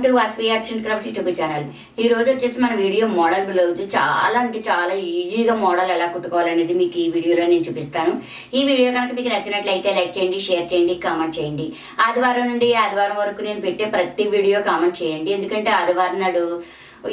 To Vasavi-Arts&Crafts YouTube channel. ఈ రోజు వచ్చేసి మన వీడియో మోడల్ బ్లౌజ్ చాలా అంటే చాలా ఈజీగా మోడల్ ఎలా కుట్టుకోవాలనేది మీకు ఈ వీడియోలో నేను చూపిస్తాను. ఈ వీడియో కనుక మీకు నచ్చినట్లయితే లైక్ చేయండి, షేర్ చేయండి, కామెంట్ చేయండి. ఆదివారం నుండి ఆదివారం వరకు నేను పెట్టే ప్రతి వీడియో కామెంట్ చేయండి. ఎందుకంటే ఆదివారం నాడు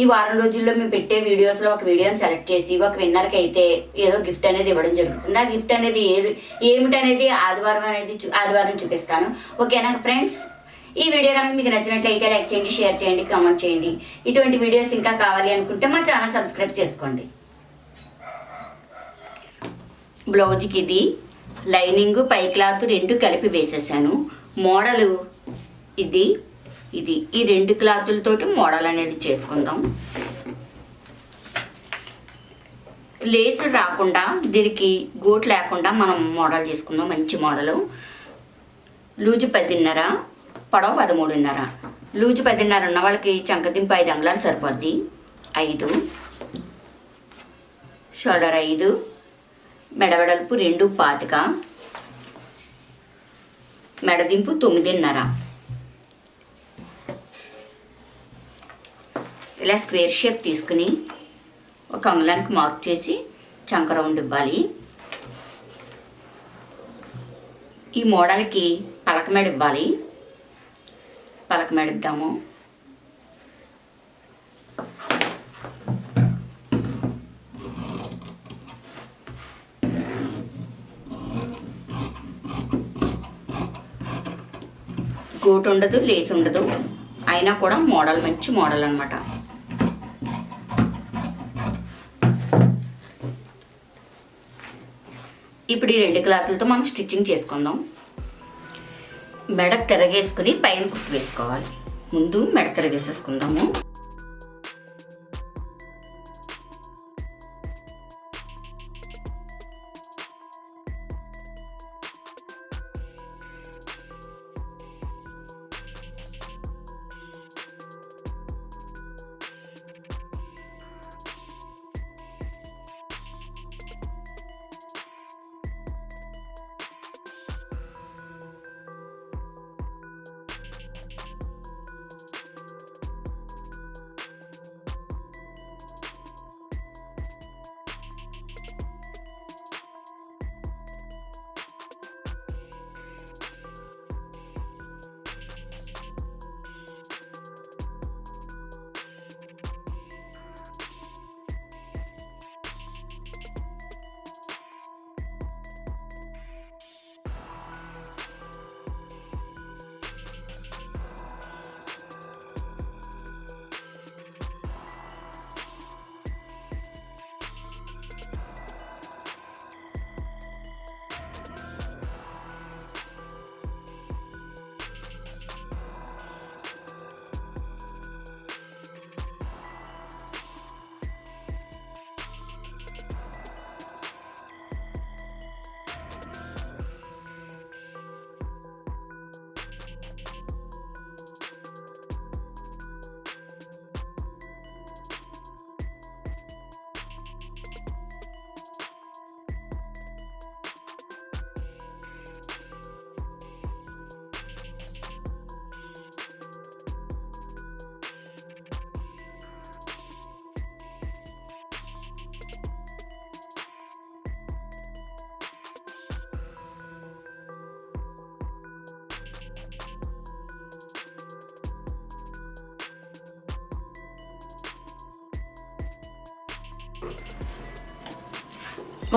ఈ వారం రోజుల్లో మేము పెట్టే వీడియోస్లో ఒక వీడియోని సెలెక్ట్ చేసి ఒక విన్నర్కి అయితే ఏదో గిఫ్ట్ అనేది ఇవ్వడం జరుగుతుంది. ఆ గిఫ్ట్ అనేది ఏమిటనేది ఆదివారం చూపిస్తాను. ఓకేనా ఫ్రెండ్స్? ఈ వీడియో కనుక మీకు నచ్చినట్లయితే లైక్ చేయండి, షేర్ చేయండి, కామెంట్ చేయండి. ఇటువంటి వీడియోస్ ఇంకా కావాలి అనుకుంటే మా ఛానల్ సబ్స్క్రైబ్ చేసుకోండి. బ్లౌజ్కి ఇది లైనింగ్ పై క్లాత్ రెండు కలిపి వేసేసాను. మోడలు ఇది ఈ రెండు క్లాతులతోటి మోడల్ అనేది చేసుకుందాం. లేస్ రాకుండా దీనికి గోట్ లేకుండా మనం మోడల్ చేసుకుందాం. మంచి మోడలు. లూజు 10.5, పొడవు 13.5. లూజు 10.5 ఉన్న వాళ్ళకి చంకదింపు 5 అంగుళాలు సరిపోద్ది. 5 షోల్డర్ 5, మెడవెడల్పు 2.25, మెడదింపు 9.5. ఇలా స్క్వేర్ షేప్ తీసుకుని ఒక అంగుళానికి మార్క్ చేసి చంక రౌండ్ ఇవ్వాలి. ఈ మోడల్కి పలకమేడ ఇవ్వాలి. పలకమేడ ఇద్దాము. గోటు ఉండదు, లేస్ ఉండదు, అయినా కూడా మోడల్ మంచి మోడల్ అన్నమాట. ఇప్పుడు ఈ రెండు క్లాతులతో మనం స్టిచ్చింగ్ చేసుకుందాం. మెడ తిరగేసుకుని పైన కుట్టు వేసుకోవాలి. ముందు మెడ తిరగేసేసుకుందాము.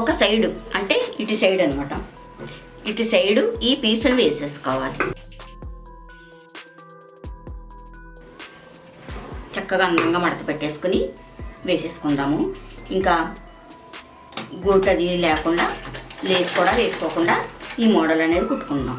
ఒక సైడు అంటే ఇటు సైడ్ అనమాట. ఇటు సైడు ఈ పీసులు వేసేసుకోవాలి. చక్కగా అందంగా మడత పెట్టేసుకుని వేసేసుకుందాము. ఇంకా గోటు అది లేకుండా లేస్ కూడా వేసుకోకుండా ఈ మోడల్ అనేది కుట్టుకుందాం.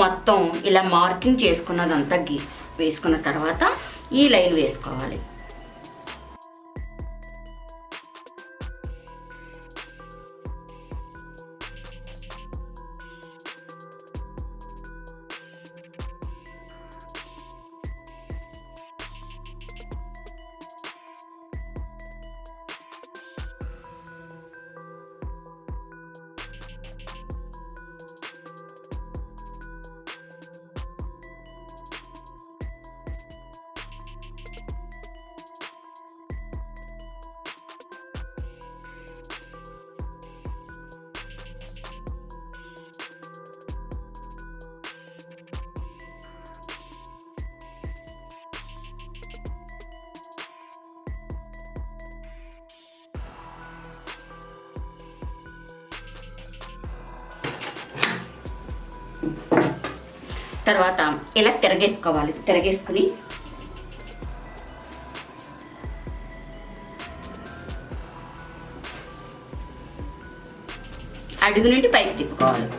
మొత్తం ఇలా మార్కింగ్ చేసుకున్నదంతా వేసుకున్న తర్వాత ఈ లైన్ వేసుకోవాలి. తర్వాత ఇలా తిరగేసుకోవాలి. తిరగేసుకుని అడుగు నుండి పైకి తిప్పుకోవాలి.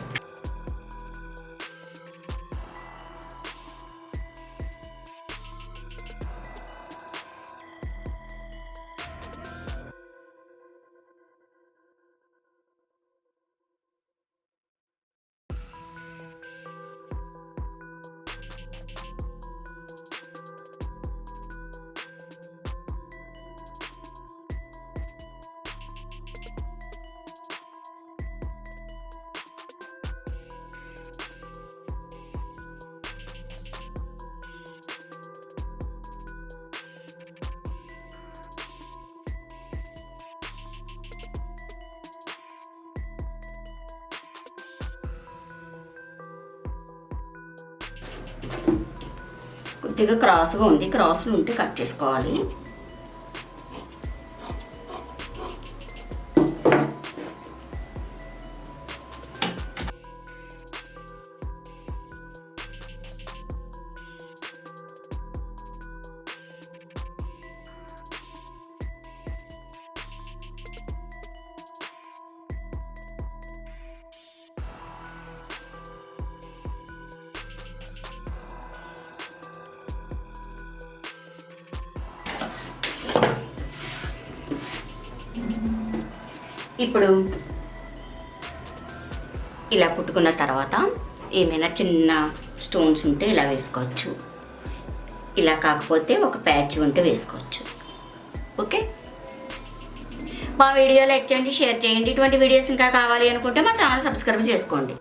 కొద్దిగా క్రాస్గా ఉంది, క్రాస్లు ఉంటే కట్ చేసుకోవాలి. ఇప్పుడు ఇలా కుట్టుకున్న తర్వాత ఏమైనా చిన్న స్టోన్స్ ఉంటే ఇలా వేసుకోవచ్చు. ఇలా కాకపోతే ఒక ప్యాచ్ ఉంటే వేసుకోవచ్చు. ఓకే, మా వీడియో లైక్ చేయండి, షేర్ చేయండి. ఇటువంటి వీడియోస్ ఇంకా కావాలి అనుకుంటే మా ఛానల్ సబ్స్క్రైబ్ చేసుకోండి.